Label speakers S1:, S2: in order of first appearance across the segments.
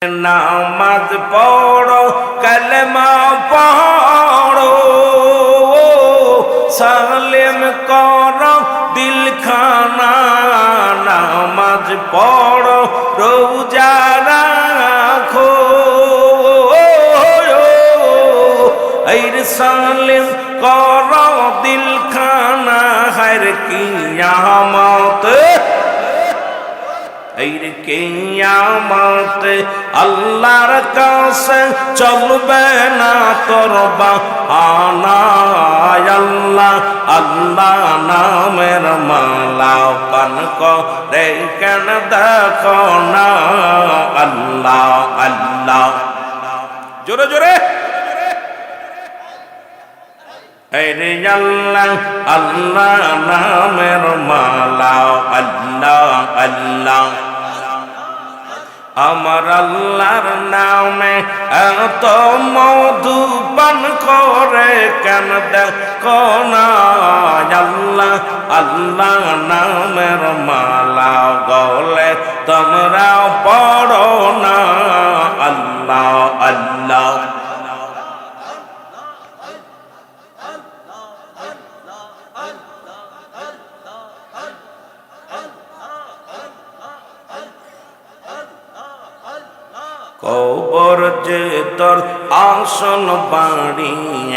S1: নামাজ পড়ো কলমা পড়ো সালেম করো দিলখানা নামাজ পড়ো রোজা রাখো এর সালেম করো দিলখানা হর কিয়ামত কিয়ামত আল্লাহর কাছে চলবে না তোর বাহানা আল্লাহ আল্লাহ নামের মালা পান করে কেন দেখো না আল্লাহ আল্লাহ জোরে জোরে আল্লাহ আল্লাহ নামের মালা আল্লাহ আল্লাহ আমার আল্লাহর নামে এত মধু পান করে কেন দেখো না আল্লাহ আল্লাহ নামের মালা গলে তোমরা পড়ো না আল্লাহ আল্লাহ কবর যে তোর আসল বাড়ি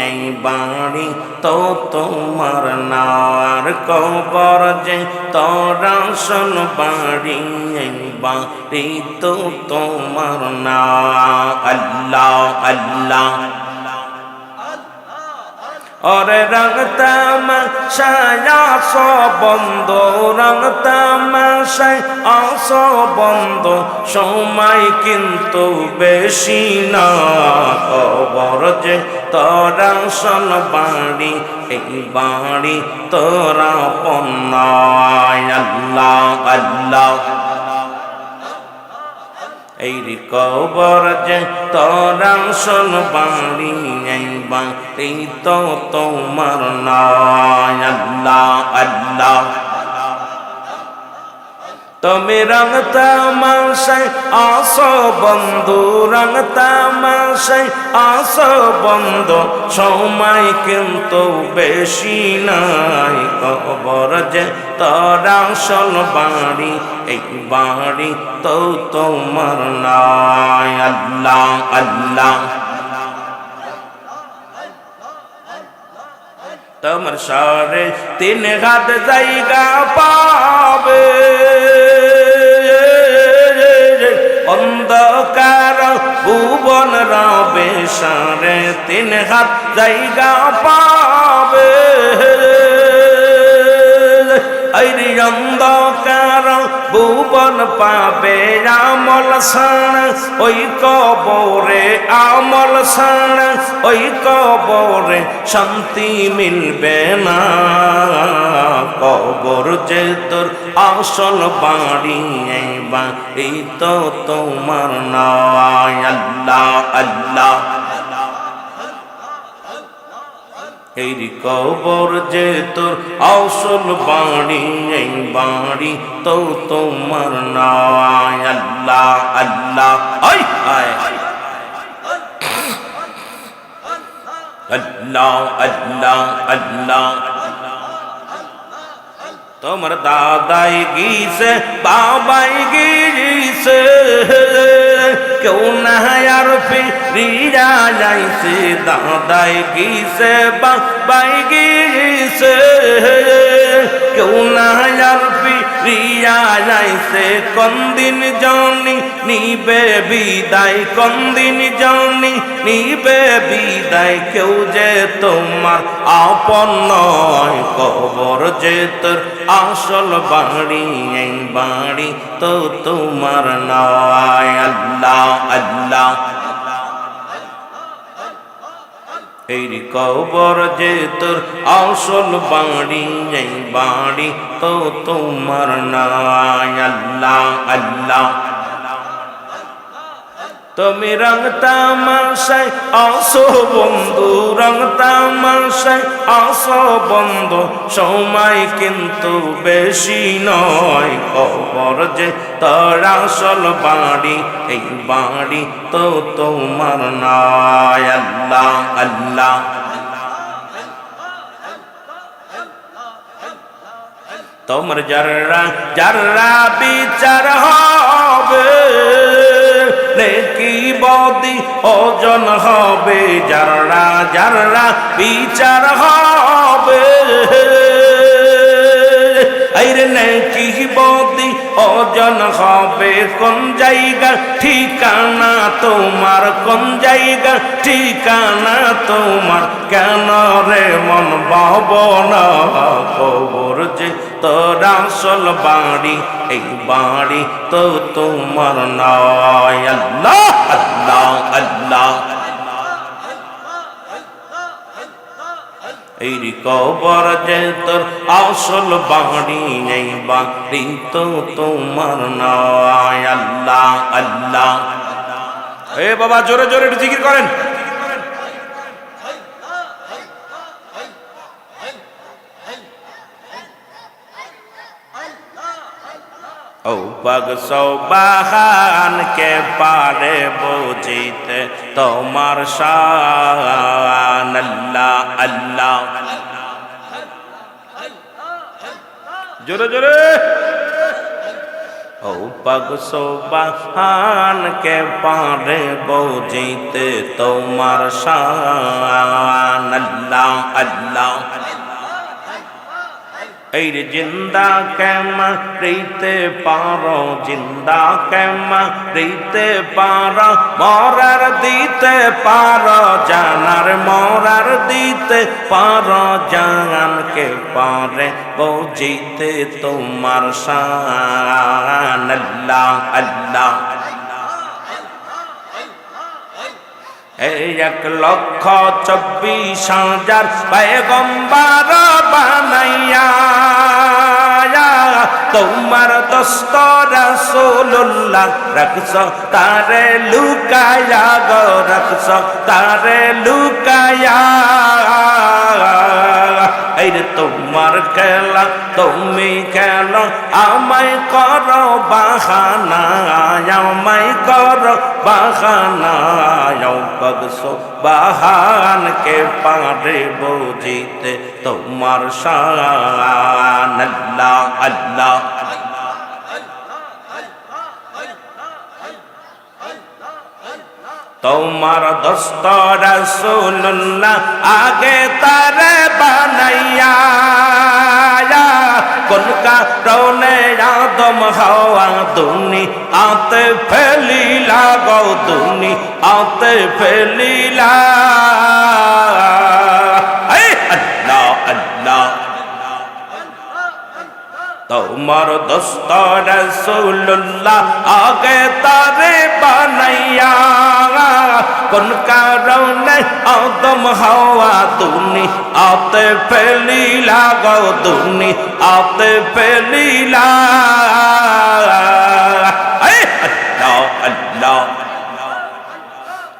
S1: এই বাড়ি তো তোমার নার কবর যে তোর আসল বাড়ি এই বাড়ি তো তোমার না আল্লাহ আল্লাহ ওরে রঙ তামাশায় আসো বন্ধ রঙ তামাশায় আসো বন্ধ সময় কিন্তু বেশি না কবর যে তোরা আসল বাড়ি এই বাড়ি তোরা পন্নায় আল্লাহ আল্লাহ এই কবর যে তোরা আসল বাড়ি এই বাড়ি তো তোমার নয় আল্লাহ আল্লাহ তুমি রঙ তামাশায় আসো বন্ধু রঙ তামাশায় আসো বন্ধু সময় কিন্তু বেশি নাই কবর যে তোরা আসল বাড়ি এই বাড়ি তো তোমার নয় আল্লাহ আল্লাহ তোমার সারে তিন হাত জায়গা পাবে অন্ধকার ভুবন রবে সারে তিন হাত জায়গা পাবে আইরি অন্ধকার ভুবন পাবে আমল সারা ওই কবরে আমল সারা ওই কবরে শান্তি মিলবে না কবর যে তোর আসল বাড়ি এই বাড়ি তো তোমার নয় আল্লাহ আল্লাহ এই কবর যে তোর আসল বাড়ি এই বাড়ি তো তোমার নয় আল্লাহ আল্লাহ আল্লাহ আল্লাহ আল্লাহ তোমার দাদাই গিয়েছে বাবাই গিয়েছে কেউ না আর ফিরিয়া যাইছে দাদাই গিয়েছে বাবাই গিয়েছে কেউ না আর ফিরিয়া যাইছে কোন দিন জানি নিবে বিদায় কোন দিন জানি নিবে বিদায় কেউ যে তোমার আপন নয় কবর যে তোর আসল বাড়ি এই বাড়ি তো তোমার নয় আল্লাহ আল্লাহ এই কবর যে তোর আসল বাড়ি এই বাড়ি তো তোমার নয় আল্লাহ আল্লাহ তুমি রং তামাশায় আসো বন্ধু, রং তামাশায় আসো বন্ধু, সময় কিন্তু বেশি নয়। কবর যে তোর আসল বাড়ি, এই বাড়ি তো তোমার নয়। আল্লাহ আল্লাহ তোমার যারা যারা বিচার হবে, নেকি বদি ওজন হবে, যারা যারা বিচার হবে, আইরে নেকি বদি ওজন হবে। কোন জায়গা ঠিকানা তোমার, কোন জায়গা ঠিকানা তোমার, কেন রে মন ভাবনা। কবর যে তোর আসল বাড়ি, এই বাড়ি তো তোমার নয়। আল্লাহ আল্লাহ আল্লাহ এই কবর যে তোর আসল বাড়ি, এই বাড়ি তো তোমার নয়। আল্লাহ আল্লাহ এ বাবা জোরে জোরে একটু জিকির করেন। ও পগ সৌবাহান কে পারে বুঝিতে তোমার শান। আল্লাহ আল্লাহ জোরে জোরে। ও পগ সৌবাহান কে পারে বুঝিতে তোমার শান। আল্লাহ আল্লাহ এই জিন্দা কেমা রইতে পারো, জিন্দা কেমা রইতে পারো, মরার দিতে পারো জানার, মরার দিতে পারো জান। কে পারে বুঝিতে তোমার শান। আল্লাহ আল্লাহ এই 1,24,000 পয়গম্বর বানাইয়া, তোমার দোস্ত রাসূলুল্লাহ রাখছ তারে লুকায়া গো, রাখছ তারে লুকায়া। এই রে তোমার খেলা তুমি খেলো, আমায় করো বাহানা, আমায় করো বাহানা। বগসো বাহান কে পারে বুঝিতে তোমার শান। আল্লাহ আল্লাহ তোমার দোস্ত রাসূলুল্লাহ আগে তারে বানাইয়া, কোন কারণে আদম হাওয়া দুনিয়াতে ফেলিলা গো, দুনিয়াতে ফেলিলা। আল্লাহ আল্লাহ তোমার দোস্ত রাসূলুল্লাহ আগে তারে বানাইয়া, কোন কারণে আদম হাওয়া দুনিয়াতে ফেলিলা গো, দুনিয়াতে ফেলিলা। আল্লাহ আল্লাহ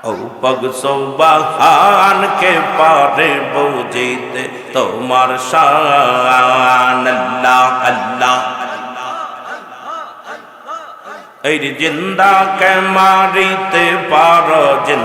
S1: ও পগ সৌবাহান কে পারে বুঝিতে তোমার শান। আল্লাহ আল্লাহ এই জিন্দা কে মারিতে পারো,